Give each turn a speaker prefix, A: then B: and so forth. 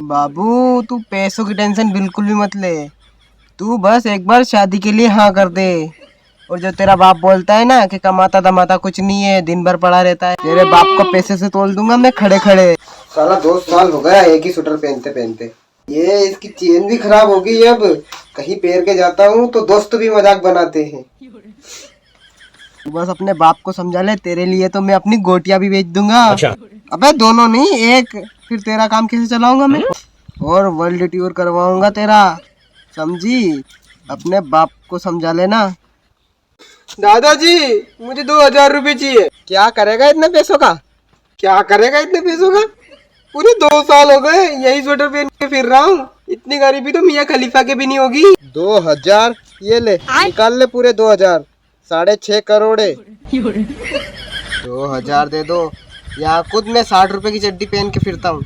A: बाबू तू पैसों की टेंशन बिल्कुल भी मत ले। तू बस एक बार शादी के लिए हाँ कर दे। और जो तेरा बाप बोलता है ना कि कमाता दमाता कुछ नहीं है, दिन भर पड़ा रहता है, तेरे बाप को पैसे से तोल दूंगा मैं खड़े खड़े। साला 2 साल हो गया एक ही स्वेटर पहनते पहनते, ये इसकी चेन भी खराब होगी। अब कहीं पैर के जाता हूँ तो दोस्त भी मजाक बनाते हैं। तू बस अपने बाप को समझा ले, तेरे लिए तो मैं अपनी गोटियां भी बेच दूंगा। अच्छा। अबे दोनों नहीं, एक। फिर तेरा काम कैसे चलाऊंगा मैं? और वर्ल्ड टूर करवाऊंगा तेरा, समझी? अपने बाप को समझा लेना। दादाजी मुझे 2000 रुपये चाहिए। क्या करेगा इतने पैसों का? क्या करेगा इतने पैसों का? पूरे 2 साल हो गए यही स्वेटर पहन के फिर रहा हूँ। इतनी गरीबी तो मियाँ खलीफा के भी नहीं होगी। 2000? ये ले निकाल ले पूरे 2000। 6.5 करोड़ है। 2000 दे दो, यहाँ खुद मैं 60 रुपए की चड्डी पहन के फिरता हूँ।